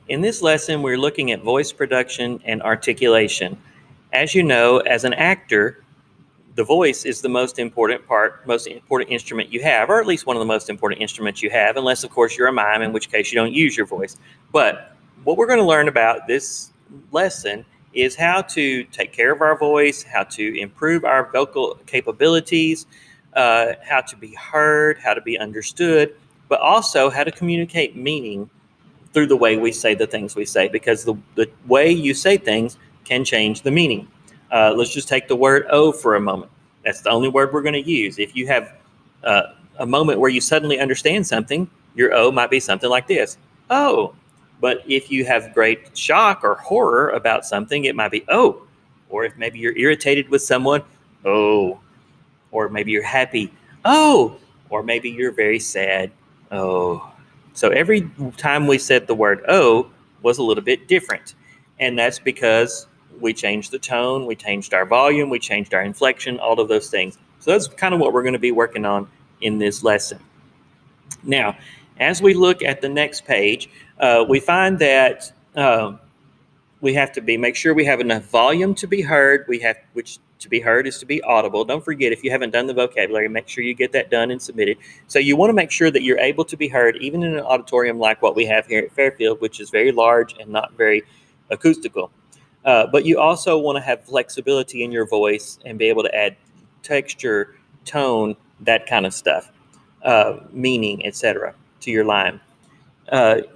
In this lesson, we're looking at voice production and articulation. As you know, as an actor, the voice is the most important instrument you have, or at least one of the most important instruments you have, unless, of course, you're a mime, in which case you don't use your voice. But what we're going to learn about this lesson is how to take care of our voice, how to improve our vocal capabilities, how to be heard, how to be understood, but also how to communicate meaning through the way we say the things we say, because the way you say things can change the meaning. Let's just take the word "oh" for a moment. That's the only word we're going to use. If you have a moment where you suddenly understand something, your "oh" might be something like this: "Oh." But if you have great shock or horror about something, it might be "oh." Or if maybe you're irritated with someone, "oh." Or maybe you're happy, "oh." Or maybe you're very sad, "oh." So every time we said the word "oh" was a little bit different. And that's because we changed the tone, we changed our volume, we changed our inflection, all of those things. So that's kind of what we're going to be working on in this lesson. Now, as we look at the next page, we find that we have to make sure we have enough volume to be heard. Which to be heard is to be audible. Don't forget, if you haven't done the vocabulary, make sure you get that done and submitted. So you want to make sure that you're able to be heard, even in an auditorium like what we have here at Fairfield, which is very large and not very acoustical. But you also want to have flexibility in your voice and be able to add texture, tone, that kind of stuff, meaning, etc., to your line.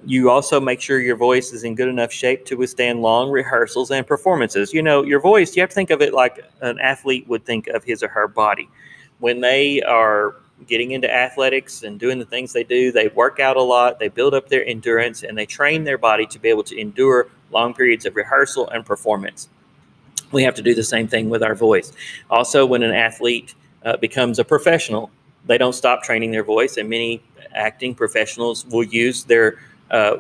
You also make sure your voice is in good enough shape to withstand long rehearsals and performances. You know, your voice, you have to think of it like an athlete would think of his or her body. When they are getting into athletics and doing the things they do, they work out a lot, they build up their endurance, and they train their body to be able to endure long periods of rehearsal and performance. We have to do the same thing with our voice. Also, when an athlete becomes a professional, they don't stop training their voice, and many acting professionals will use their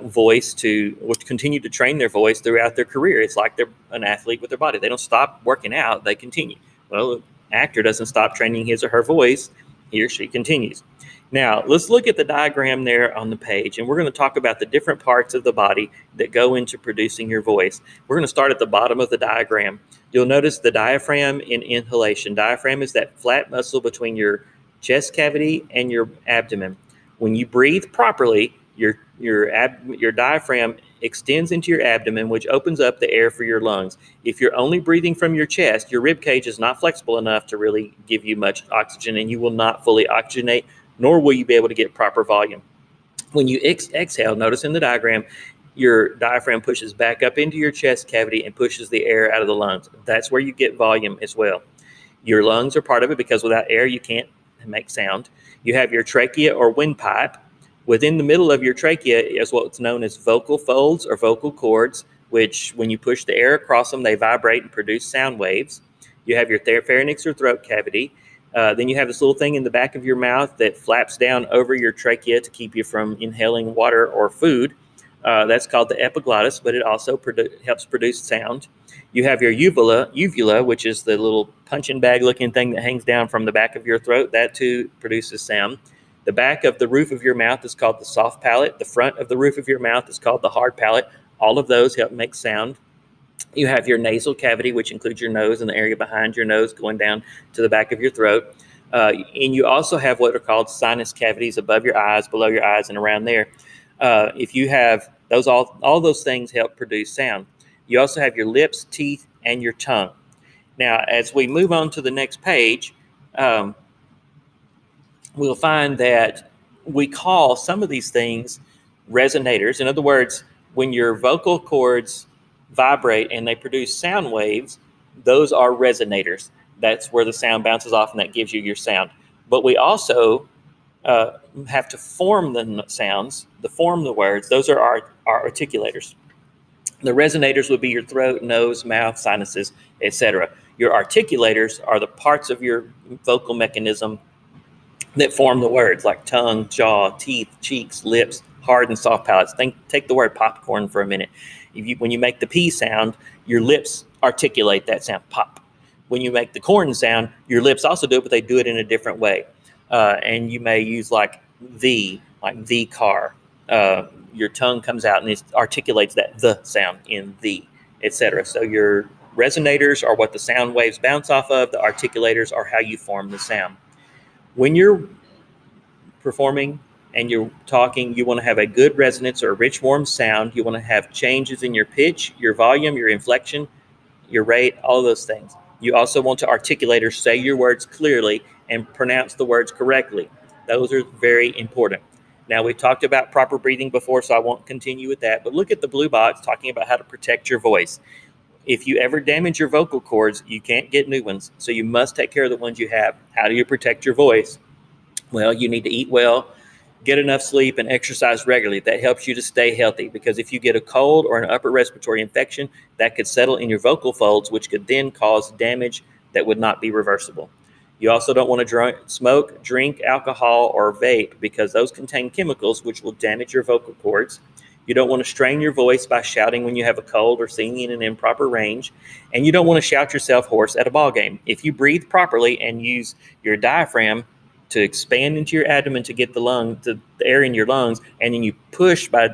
voice to continue to train their voice throughout their career. It's like they're an athlete with their body. They don't stop working out, they continue. Well, an actor doesn't stop training his or her voice, he or she continues. Now, let's look at the diagram there on the page, and we're going to talk about the different parts of the body that go into producing your voice. We're going to start at the bottom of the diagram. You'll notice the diaphragm in inhalation. Diaphragm is that flat muscle between your chest cavity and your abdomen. When you breathe properly, your diaphragm extends into your abdomen, which opens up the air for your lungs. If you're only breathing from your chest, your rib cage is not flexible enough to really give you much oxygen, and you will not fully oxygenate, nor will you be able to get proper volume. When you exhale, notice in the diagram, your diaphragm pushes back up into your chest cavity and pushes the air out of the lungs. That's where you get volume as well. Your lungs are part of it because without air, you can't make sound. You have your trachea or windpipe. Within the middle of your trachea is what's known as vocal folds or vocal cords, which when you push the air across them, they vibrate and produce sound waves. You have your pharynx or throat cavity. Then you have this little thing in the back of your mouth that flaps down over your trachea to keep you from inhaling water or food. That's called the epiglottis, but it also helps produce sound. You have your uvula, which is the little punching bag looking thing that hangs down from the back of your throat. That too produces sound. The back of the roof of your mouth is called the soft palate. The front of the roof of your mouth is called the hard palate. All of those help make sound. You have your nasal cavity, which includes your nose and the area behind your nose going down to the back of your throat. And you also have what are called sinus cavities above your eyes, below your eyes, and around there. If you have those, all those things help produce sound. You also have your lips, teeth, and your tongue. Now, as we move on to the next page, we'll find that we call some of these things resonators. In other words, when your vocal cords vibrate and they produce sound waves, those are resonators. That's where the sound bounces off and that gives you your sound. But we also have to form the sounds, to form the words. Those are our articulators. The resonators would be your throat, nose, mouth, sinuses, etc. Your articulators are the parts of your vocal mechanism that form the words, like tongue, jaw, teeth, cheeks, lips, hard and soft palates. Take the word popcorn for a minute. When you make the P sound, your lips articulate that sound, pop. When you make the corn sound, your lips also do it, but they do it in a different way. And you may use like the car, your tongue comes out and it articulates that the sound in the, etc. So your resonators are what the sound waves bounce off of. The articulators are how you form the sound. When you're performing and you're talking, you want to have a good resonance or a rich, warm sound. You want to have changes in your pitch, your volume, your inflection, your rate, all of those things. You also want to articulate or say your words clearly and pronounce the words correctly. Those are very important. Now, we've talked about proper breathing before, so I won't continue with that. But look at the blue box talking about how to protect your voice. If you ever damage your vocal cords, you can't get new ones. So you must take care of the ones you have. How do you protect your voice? Well, you need to eat well, get enough sleep, and exercise regularly. That helps you to stay healthy, because if you get a cold or an upper respiratory infection, that could settle in your vocal folds, which could then cause damage that would not be reversible. You also don't want to smoke, drink alcohol, or vape, because those contain chemicals which will damage your vocal cords. You don't want to strain your voice by shouting when you have a cold or singing in an improper range. And you don't want to shout yourself hoarse at a ball game. If you breathe properly and use your diaphragm to expand into your abdomen to get the air in your lungs, and then you push by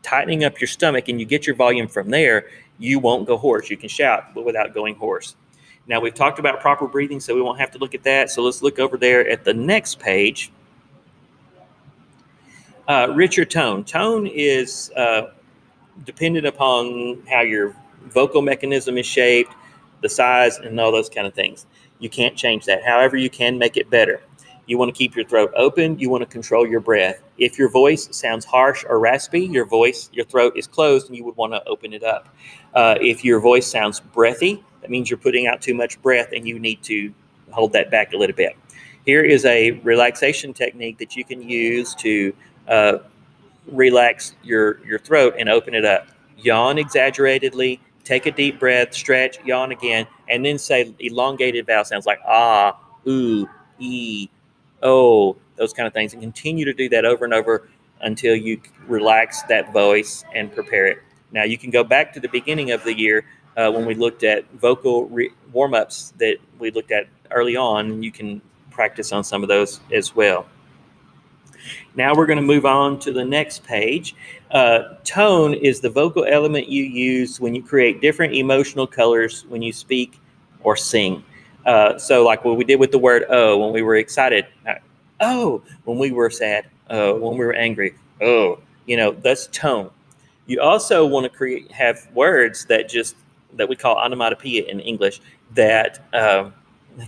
tightening up your stomach, and you get your volume from there, you won't go hoarse. You can shout, but without going hoarse. Now, we've talked about proper breathing, so we won't have to look at that. So let's look over there at the next page. Richer tone. Tone is dependent upon how your vocal mechanism is shaped, the size, and all those kind of things. You can't change that. However, you can make it better. You want to keep your throat open. You want to control your breath. If your voice sounds harsh or raspy, your throat is closed, and you would want to open it up. If your voice sounds breathy, that means you're putting out too much breath, and you need to hold that back a little bit. Here is a relaxation technique that you can use to relax your throat and open it up. Yawn exaggeratedly, take a deep breath, stretch, yawn again, and then say elongated vowel sounds like ah, ooh, ee, oh, those kind of things, and continue to do that over and over until you relax that voice and prepare it. Now, you can go back to the beginning of the year when we looked at vocal warm-ups that we looked at early on, and you can practice on some of those as well. Now we're going to move on to the next page. Tone is the vocal element you use when you create different emotional colors when you speak or sing. So like what we did with the word oh, when we were excited, oh, when we were sad, oh, when we were angry, oh, that's tone. You also want to have words that we call onomatopoeia in English, that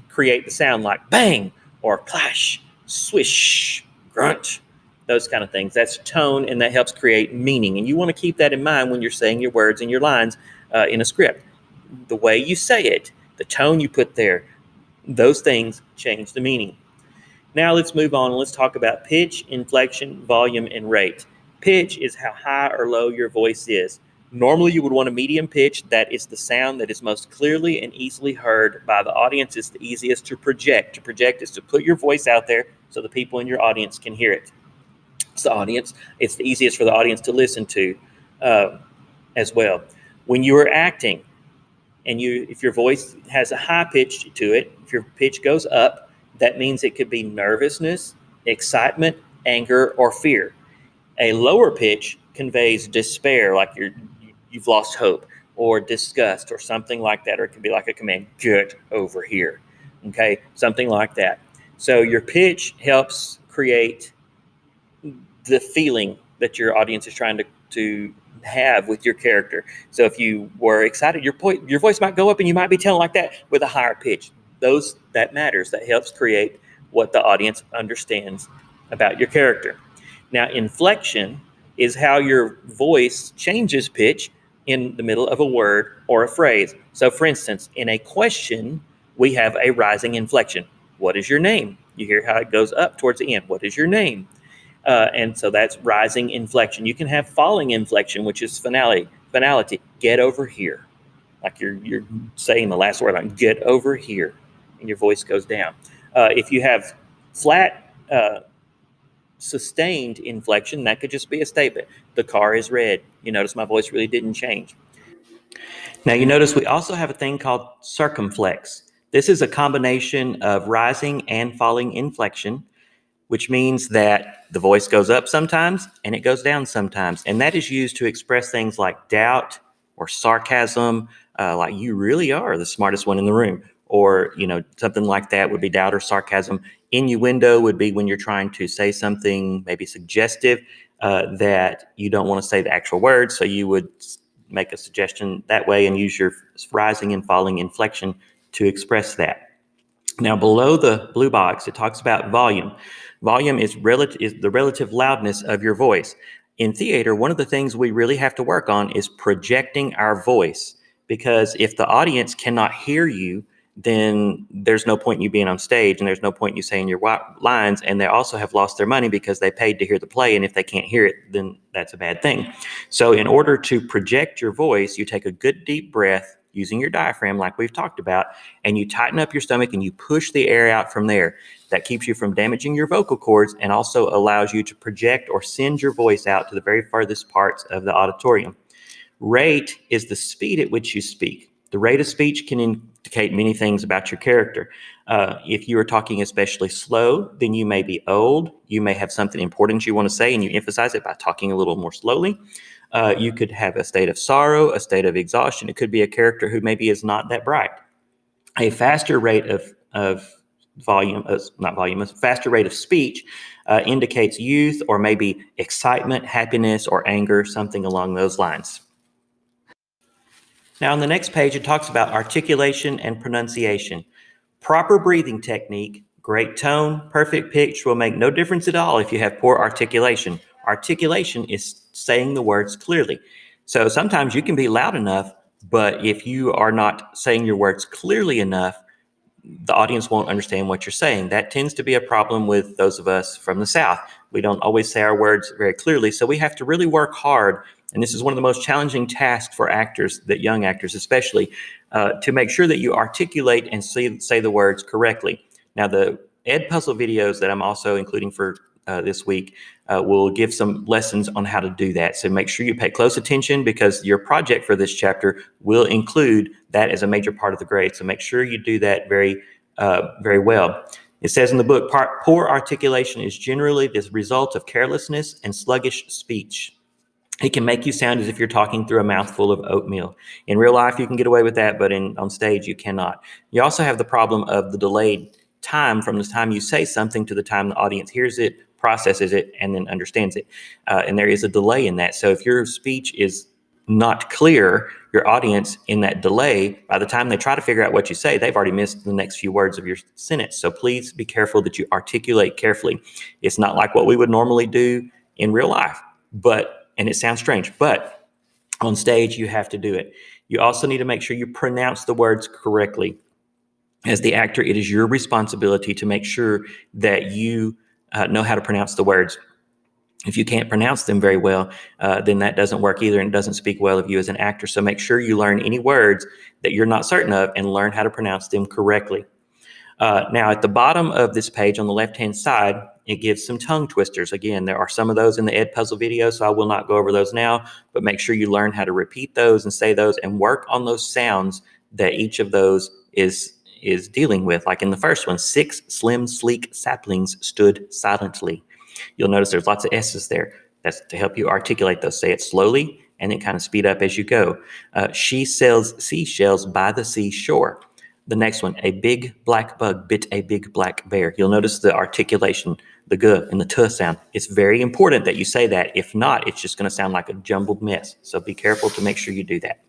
create the sound like bang or clash, swish, grunt, those kind of things. That's tone, and that helps create meaning. And you want to keep that in mind when you're saying your words and your lines in a script. The way you say it, the tone you put there, those things change the meaning. Now let's move on and let's talk about pitch, inflection, volume, and rate. Pitch is how high or low your voice is. Normally, you would want a medium pitch. That is the sound that is most clearly and easily heard by the audience. It's the easiest to project. To project is to put your voice out there so the people in your audience can hear it. It's the easiest for the audience to listen to as well. When you are acting, and if your voice has a high pitch to it, if your pitch goes up, that means it could be nervousness, excitement, anger, or fear. A lower pitch conveys despair, like you've lost hope, or disgust, or something like that, or it could be like a command, get over here, okay, something like that. So your pitch helps create the feeling that your audience is trying to have with your character. So if you were excited, your voice might go up, and you might be telling like that with a higher pitch. That matters. That helps create what the audience understands about your character. Now, inflection is how your voice changes pitch in the middle of a word or a phrase. So, for instance, in a question, we have a rising inflection. What is your name? You hear how it goes up towards the end. What is your name? And so that's rising inflection. You can have falling inflection, which is finality. Get over here. Like you're saying the last word, like get over here, and your voice goes down. If you have flat, sustained inflection, that could just be a statement. The car is red. You notice my voice really didn't change. Now you notice we also have a thing called circumflex. This is a combination of rising and falling inflection. which means that the voice goes up sometimes and it goes down sometimes. And that is used to express things like doubt or sarcasm, like you really are the smartest one in the room, or something like that would be doubt or sarcasm. Innuendo would be when you're trying to say something maybe suggestive that you don't want to say the actual words, so you would make a suggestion that way and use your rising and falling inflection to express that. Now, below the blue box, it talks about volume. Volume is the relative loudness of your voice. In theater, one of the things we really have to work on is projecting our voice, because if the audience cannot hear you, then there's no point in you being on stage, and there's no point in you saying your lines, and they also have lost their money because they paid to hear the play, and if they can't hear it, then that's a bad thing. So in order to project your voice, you take a good deep breath using your diaphragm like we've talked about, and you tighten up your stomach and you push the air out from there. That keeps you from damaging your vocal cords and also allows you to project or send your voice out to the very furthest parts of the auditorium. Rate is the speed at which you speak. The rate of speech can indicate many things about your character. If you are talking especially slow, then you may be old. You may have something important you want to say and you emphasize it by talking a little more slowly. You could have a state of sorrow, a state of exhaustion. It could be a character who maybe is not that bright. A faster rate of faster rate of speech indicates youth or maybe excitement, happiness, or anger, something along those lines. Now, on the next page, it talks about articulation and pronunciation. Proper breathing technique, great tone, perfect pitch will make no difference at all if you have poor articulation. Articulation is saying the words clearly. So sometimes you can be loud enough, but if you are not saying your words clearly enough, the audience won't understand what you're saying. That tends to be a problem with those of us from the South. We don't always say our words very clearly, so we have to really work hard. And this is one of the most challenging tasks for actors, that young actors especially, to make sure that you articulate and say the words correctly. Now, the Edpuzzle videos that I'm also including for this week will give some lessons on how to do that. So make sure you pay close attention, because your project for this chapter will include that as a major part of the grade. So make sure you do that very well. It says in the book, poor articulation is generally the result of carelessness and sluggish speech. It can make you sound as if you're talking through a mouthful of oatmeal. In real life, you can get away with that, but on stage, you cannot. You also have the problem of the delayed time from the time you say something to the time the audience hears it, processes it, and then understands it. And there is a delay in that. So if your speech is not clear, your audience in that delay, by the time they try to figure out what you say, they've already missed the next few words of your sentence. So please be careful that you articulate carefully. It's not like what we would normally do in real life, and it sounds strange, but on stage, you have to do it. You also need to make sure you pronounce the words correctly. As the actor, it is your responsibility to make sure that you know how to pronounce the words. If you can't pronounce them very well, then that doesn't work either, and doesn't speak well of you as an actor. So make sure you learn any words that you're not certain of and learn how to pronounce them correctly. Now, at the bottom of this page on the left-hand side, it gives some tongue twisters. Again, there are some of those in the Edpuzzle video, so I will not go over those now, but make sure you learn how to repeat those and say those and work on those sounds that each of those is dealing with. Like in the first one, 6 slim, sleek saplings stood silently. You'll notice there's lots of S's there. That's to help you articulate those. Say it slowly and then kind of speed up as you go. She sells seashells by the seashore. The next one, a big black bug bit a big black bear. You'll notice the articulation, the g and the t sound. It's very important that you say that. If not, it's just going to sound like a jumbled mess. So be careful to make sure you do that.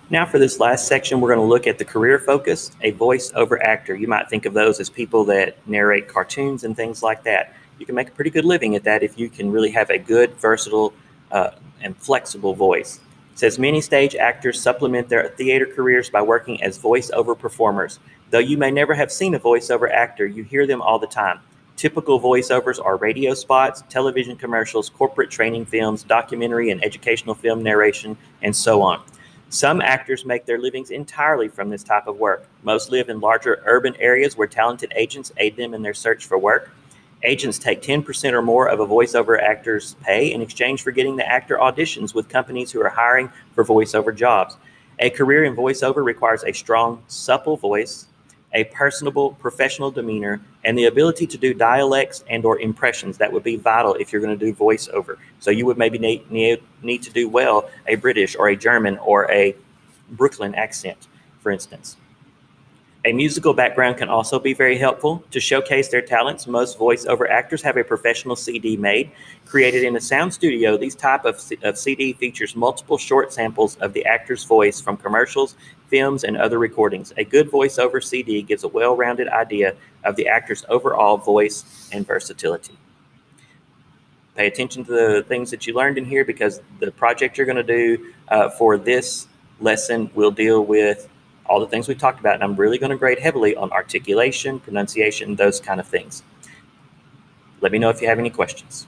Now for this last section, we're going to look at the career focus, a voice-over actor. You might think of those as people that narrate cartoons and things like that. You can make a pretty good living at that if you can really have a good, versatile, and flexible voice. It says many stage actors supplement their theater careers by working as voice-over performers. Though you may never have seen a voice-over actor, you hear them all the time. Typical voiceovers are radio spots, television commercials, corporate training films, documentary and educational film narration, and so on. Some actors make their livings entirely from this type of work. Most live in larger urban areas where talented agents aid them in their search for work. Agents take 10% or more of a voiceover actor's pay in exchange for getting the actor auditions with companies who are hiring for voiceover jobs. A career in voiceover requires a strong, supple voice, a personable, professional demeanor, and the ability to do dialects and or impressions. That would be vital if you're going to do voiceover. So you would maybe need to do well a British or a German or a Brooklyn accent, for instance. A musical background can also be very helpful to showcase their talents. Most voiceover actors have a professional CD made, created in a sound studio. These type of CD features multiple short samples of the actor's voice from commercials, films, and other recordings. A good voiceover CD gives a well-rounded idea of the actor's overall voice and versatility. Pay attention to the things that you learned in here, because the project you're going to do for this lesson will deal with all the things we talked about, and I'm really going to grade heavily on articulation, pronunciation, those kind of things. Let me know if you have any questions.